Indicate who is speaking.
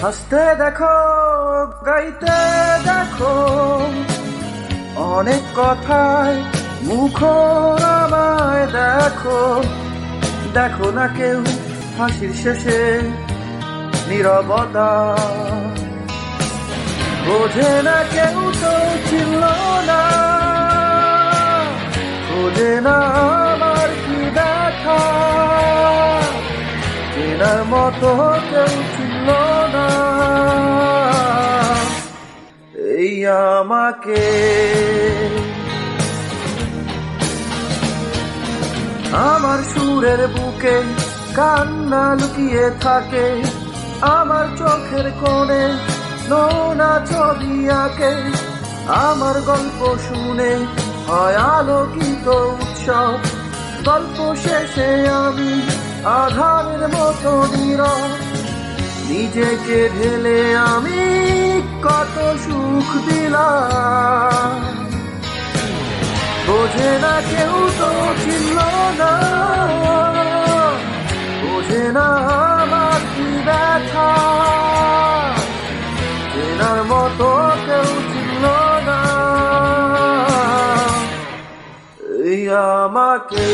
Speaker 1: হাসতে দেখো, গাইতে দেখো, অনেক কথায় মুখর আমায় দেখো। দেখো না কেউ হাসির শেষে নীরবতা, বোঝে না কেউ তো চিনল না, বোঝে না আমার কি ব্যথা, চেনার মতো কেউ চিনল না এই আমাকে। আমার সুরের বুকে কান্না লুকিয়ে থাকে, আমার চোখের কোণে নোনা ছবি আঁকে, আমার গল্প শুনে হয় আলোকিত উৎসব। গল্প শেষে আমি আধারের মতো নীরব, নিজেকে ঢেলে আমি কত সুখ দিলাম। বোঝে না কেউ তো চিনল না, বোঝে না আমার কি ব্যথা, চেনার মতো কেউ চিনল না এই আমাকে।